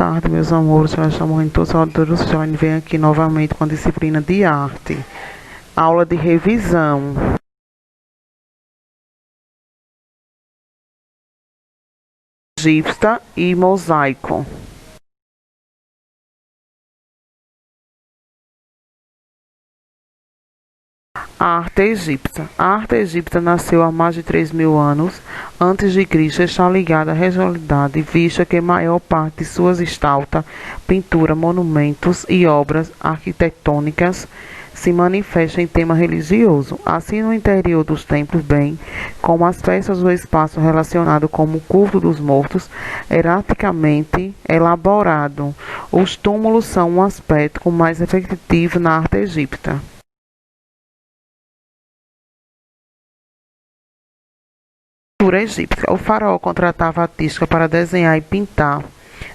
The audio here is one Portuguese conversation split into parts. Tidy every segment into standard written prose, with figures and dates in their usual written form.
tarde, meus amores. Já estamos em todos os já vem aqui novamente com a disciplina de arte. Aula de revisão. Egípcia e mosaico. A arte egípcia. A arte egípcia nasceu há mais de 3.000 anos antes de Cristo. Está ligada à regionalidade, vista que a maior parte de suas estalta, pintura, monumentos e obras arquitetônicas se manifesta em tema religioso. Assim, no interior dos templos, bem como as festas do espaço relacionado como o culto dos mortos, erraticamente elaborado. Os túmulos são um aspecto mais efetivo na arte egípcia. Pintura egípcia. O faraó contratava artistas para desenhar e pintar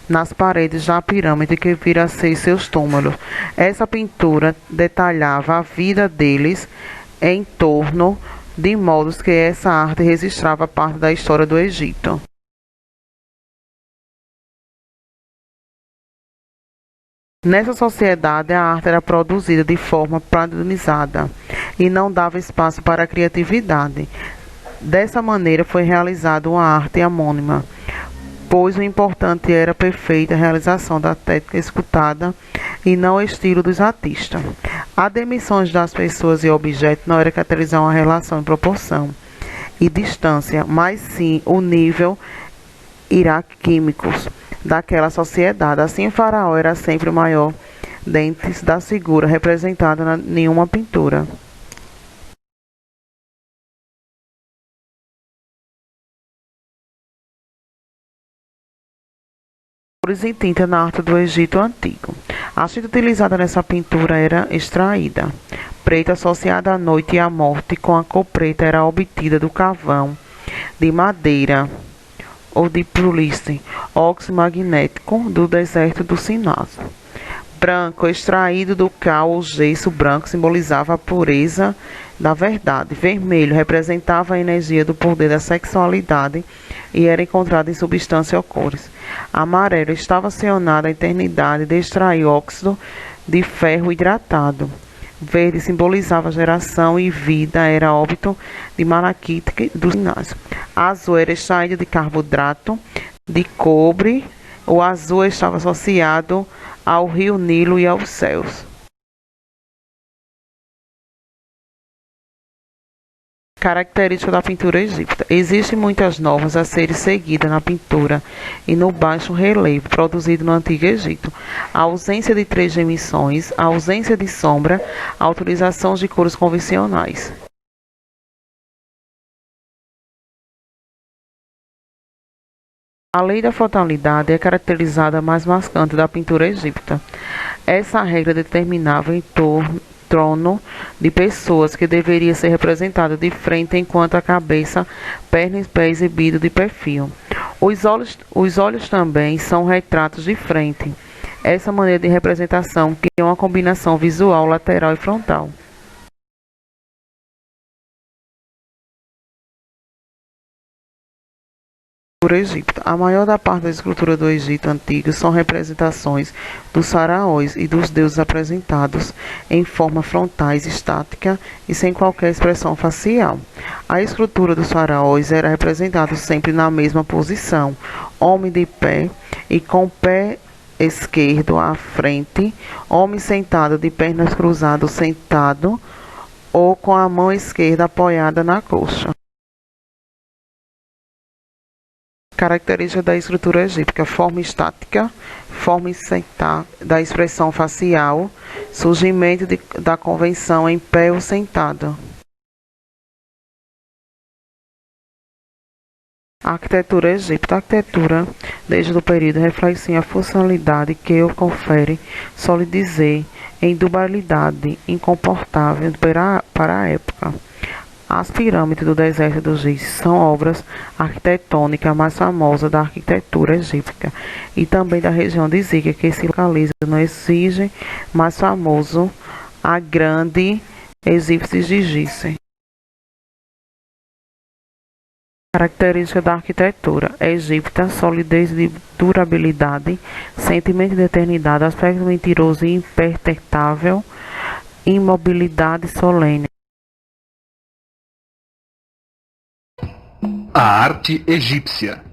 nas paredes da pirâmide que vira a ser seus túmulos. Essa pintura detalhava a vida deles em torno de modos que essa arte registrava parte da história do Egito. Nessa sociedade, a arte era produzida de forma padronizada e não dava espaço para a criatividade. Dessa maneira foi realizada uma arte homônima, pois o importante era a perfeita realização da técnica executada e não o estilo dos artistas. A dimensões das pessoas e objetos não era caracterizar uma relação em proporção e distância, mas sim o nível hierárquicos daquela sociedade. Assim, o faraó era sempre o maior dentre das figuras representadas em uma pintura. Cores em tinta na arte do Egito Antigo. A tinta utilizada nessa pintura era extraída. Preta associada à noite e à morte, com a cor preta era obtida do carvão, de madeira ou de puliste, óxido magnético do deserto do Sinai. Branco, extraído do cal ou gesso branco, simbolizava a pureza da verdade. Vermelho representava a energia do poder da sexualidade e era encontrado em substância ou cores. Amarelo estava acionado à eternidade de extrair óxido de ferro hidratado. Verde simbolizava geração e vida, era óbito de malaquite dos sinais. Azul era extraído de carboidrato de cobre. O azul estava associado ao rio Nilo e aos céus. Característica da pintura egípcia. Existem muitas normas a serem seguidas na pintura e no baixo relevo produzido no Antigo Egito. A ausência de três dimensões, a ausência de sombra, a utilização de cores convencionais. A lei da fatalidade é caracterizada mais marcante da pintura egípcia. Essa regra determinava em torno de pessoas que deveria ser representada de frente, enquanto a cabeça, pernas e pé exibido de perfil. Os olhos também são retratos de frente. Essa maneira de representação cria uma combinação visual lateral e frontal. Egito. A maior da parte da escultura do Egito Antigo são representações dos faraós e dos deuses apresentados em forma frontais, estática e sem qualquer expressão facial. A escultura dos faraós era representada sempre na mesma posição, homem de pé e com o pé esquerdo à frente, homem sentado de pernas cruzadas sentado ou com a mão esquerda apoiada na coxa. Característica da estrutura egípcia: forma estática, forma sentar da expressão facial, surgimento da convenção em pé ou sentado. A arquitetura egípcia. A arquitetura, desde o período, reflete a funcionalidade que o confere solidez e indubabilidade incomportável para a época. As pirâmides do deserto do Giz são obras arquitetônicas mais famosas da arquitetura egípcia e também da região de Giza, que se localiza no exige mais famoso, a Grande Egípcia de Gizeh. Característica da arquitetura egípcia: solidez e durabilidade, sentimento de eternidade, aspecto mentiroso e imperturbável, imobilidade solene. A arte egípcia.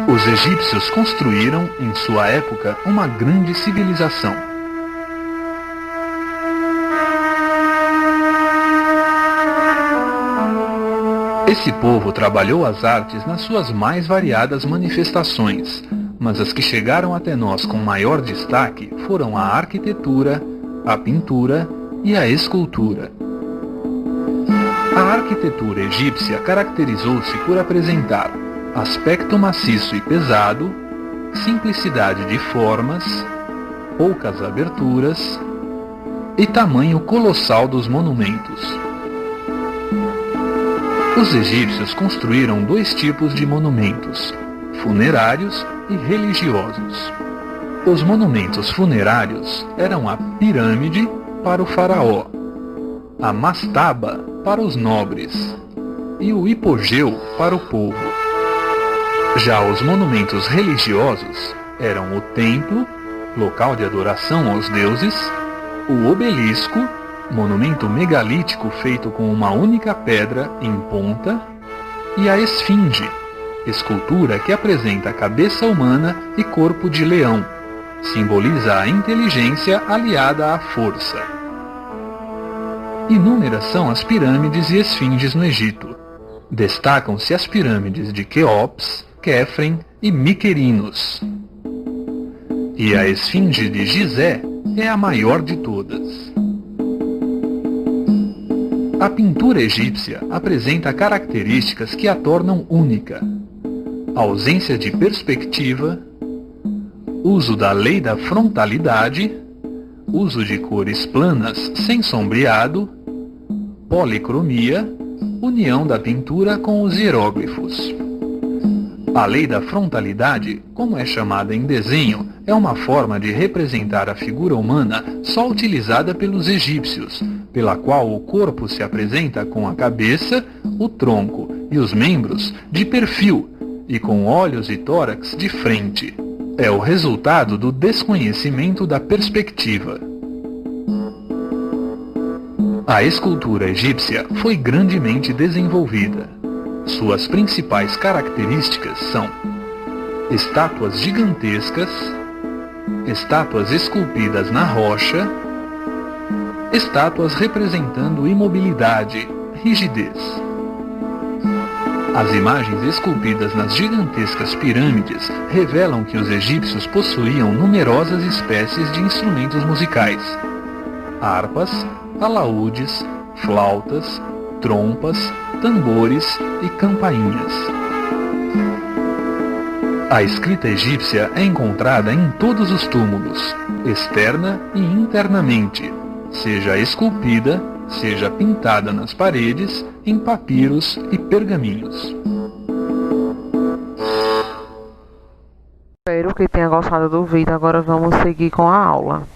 Os egípcios construíram, em sua época, uma grande civilização. Esse povo trabalhou as artes nas suas mais variadas manifestações, mas as que chegaram até nós com maior destaque foram a arquitetura, a pintura e a escultura. A arquitetura egípcia caracterizou-se por apresentar aspecto maciço e pesado, simplicidade de formas, poucas aberturas e tamanho colossal dos monumentos. Os egípcios construíram dois tipos de monumentos, funerários e religiosos. Os monumentos funerários eram a pirâmide para o faraó, a mastaba para os nobres e o hipogeu para o povo. Já os monumentos religiosos eram o templo, local de adoração aos deuses, o obelisco, monumento megalítico feito com uma única pedra em ponta, e a esfinge, escultura que apresenta cabeça humana e corpo de leão, simboliza a inteligência aliada à força. Inúmeras são as pirâmides e esfinges no Egito. Destacam-se as pirâmides de Quéops, Quéfren e Miquerinos. E a esfinge de Gizé é a maior de todas. A pintura egípcia apresenta características que a tornam única: ausência de perspectiva, uso da lei da frontalidade, uso de cores planas sem sombreado, policromia, união da pintura com os hieróglifos. A lei da frontalidade, como é chamada em desenho, é uma forma de representar a figura humana só utilizada pelos egípcios, pela qual o corpo se apresenta com a cabeça, o tronco e os membros de perfil e com olhos e tórax de frente. É o resultado do desconhecimento da perspectiva. A escultura egípcia foi grandemente desenvolvida. Suas principais características são estátuas gigantescas, estátuas esculpidas na rocha, estátuas representando imobilidade, rigidez. As imagens esculpidas nas gigantescas pirâmides revelam que os egípcios possuíam numerosas espécies de instrumentos musicais: harpas, alaúdes, flautas, trompas, tambores e campainhas. A escrita egípcia é encontrada em todos os túmulos, externa e internamente, seja esculpida, seja pintada nas paredes, em papiros e pergaminhos. Espero que tenha gostado do vídeo. Agora vamos seguir com a aula.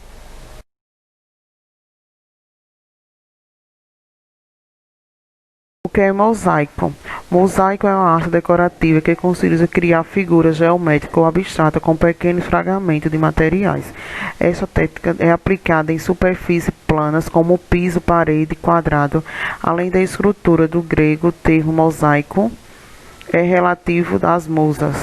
O que é mosaico? Mosaico é uma arte decorativa que consiste em criar figuras geométricas ou abstratas com pequenos fragmentos de materiais. Essa técnica é aplicada em superfícies planas como piso, parede, quadrado. Além da estrutura do grego, o termo mosaico é relativo às musas.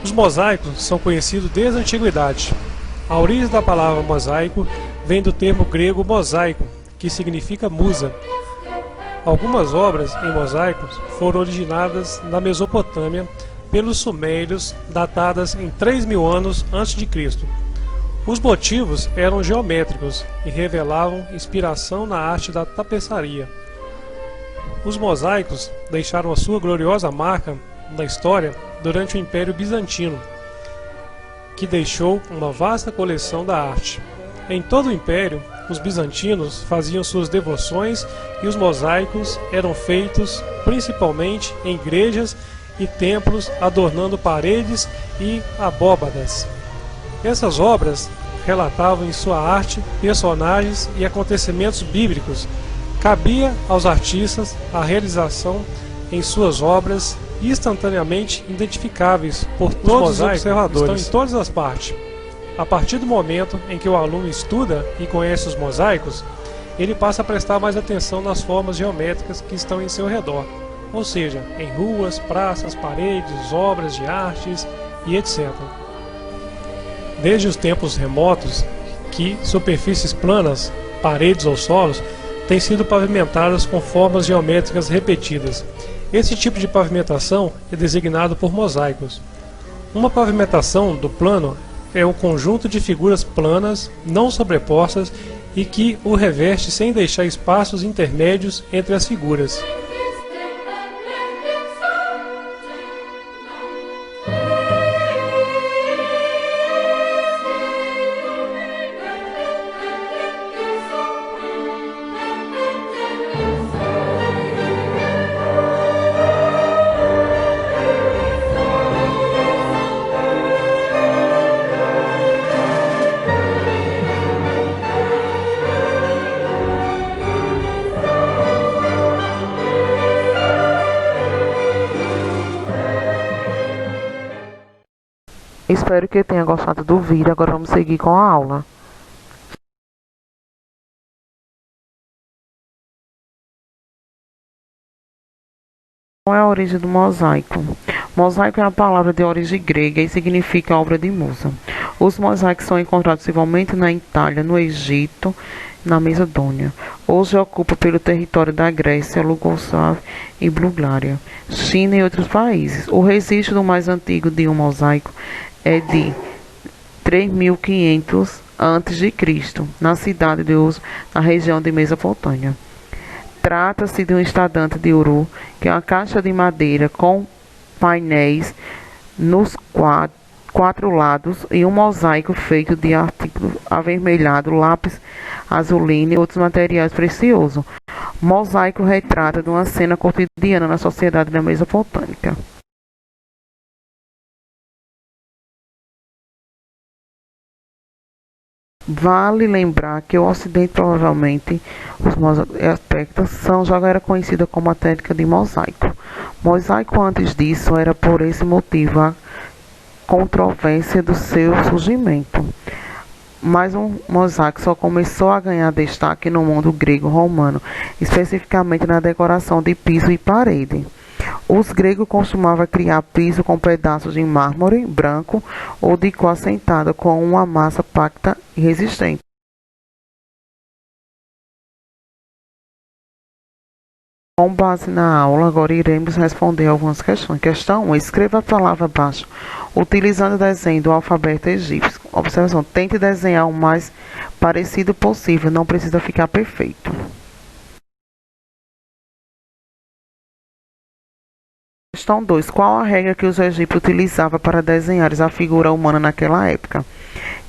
Os mosaicos são conhecidos desde a antiguidade. A origem da palavra mosaico vem do termo grego mosaico, que significa musa. Algumas obras em mosaicos foram originadas na Mesopotâmia pelos sumérios, datadas em 3.000 anos a.C. Os motivos eram geométricos e revelavam inspiração na arte da tapeçaria. Os mosaicos deixaram a sua gloriosa marca na história durante o Império Bizantino, que deixou uma vasta coleção da arte. Em todo o Império, os bizantinos faziam suas devoções e os mosaicos eram feitos principalmente em igrejas e templos, adornando paredes e abóbadas. Essas obras relatavam em sua arte personagens e acontecimentos bíblicos. Cabia aos artistas a realização em suas obras instantaneamente identificáveis por todos os observadores. Estão em todas as partes. A partir do momento em que o aluno estuda e conhece os mosaicos, ele passa a prestar mais atenção nas formas geométricas que estão em seu redor, ou seja, em ruas, praças, paredes, obras de artes e etc. Desde os tempos remotos, que superfícies planas, paredes ou solos, têm sido pavimentadas com formas geométricas repetidas. Esse tipo de pavimentação é designado por mosaicos. Uma pavimentação do plano é um conjunto de figuras planas, não sobrepostas e que o reveste sem deixar espaços intermédios entre as figuras. Espero que tenha gostado do vídeo. Agora vamos seguir com a aula. Qual é a origem do mosaico? Mosaico é a palavra de origem grega e significa obra de musa. Os mosaicos são encontrados principalmente na Itália, no Egito, na Macedônia. Hoje ocupa pelo território da Grécia, Iugoslávia e Bulgária, China e outros países. O registro do mais antigo de um mosaico é de 3.500 a.C., na cidade de Uso, na região de Mesopotâmia. Trata-se de um estandarte de Uru, que é uma caixa de madeira com painéis nos quatro lados e um mosaico feito de artículo avermelhado, lápis azulino e outros materiais preciosos. Mosaico retrata de uma cena cotidiana na sociedade da Mesopotâmica. Vale lembrar que o Ocidente provavelmente os mosaicos já era conhecida como a técnica de mosaico. Mosaico antes disso era por esse motivo a controvérsia do seu surgimento. Mas o mosaico só começou a ganhar destaque no mundo grego-romano, especificamente na decoração de piso e parede. Os gregos costumavam criar piso com pedaços de mármore branco ou de cor assentada com uma massa pacta e resistente. Com base na aula, agora iremos responder algumas questões. Questão 1. Escreva a palavra abaixo, utilizando o desenho do alfabeto egípcio. Observação. Tente desenhar o mais parecido possível, não precisa ficar perfeito. Questão 2. Qual a regra que os egípcios utilizavam para desenhar a figura humana naquela época?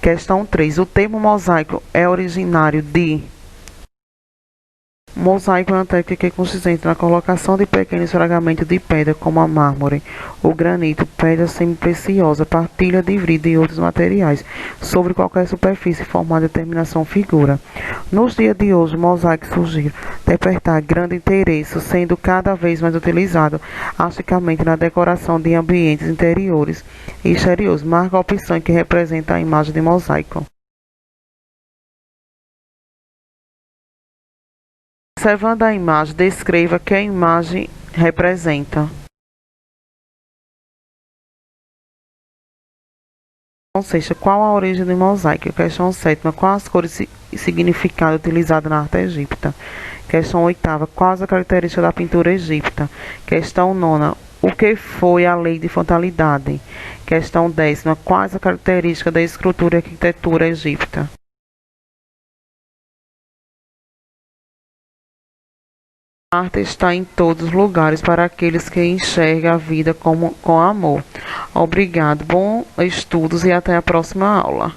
Questão 3. O termo mosaico é originário de... Mosaico é uma técnica que consiste na colocação de pequenos fragmentos de pedra, como a mármore, o granito, pedra semi-preciosa, partilha de vidro e outros materiais, sobre qualquer superfície, formando determinação figura. Nos dias de hoje, o mosaico surgiu, despertar grande interesse, sendo cada vez mais utilizado artisticamente na decoração de ambientes interiores e exteriores. Marca a opção que representa a imagem de mosaico. Observando a imagem, descreva que a imagem representa. Questão 6. Qual a origem do mosaico? Questão 7. Quais as cores e significado utilizado na arte egípcia? Questão 8. Quais as características da pintura egípcia? Questão 9. O que foi a lei de fatalidade? Questão 10. Quais as características da escultura e arquitetura egípcia? A arte está em todos os lugares para aqueles que enxergam a vida com amor. Obrigado, bons estudos e até a próxima aula.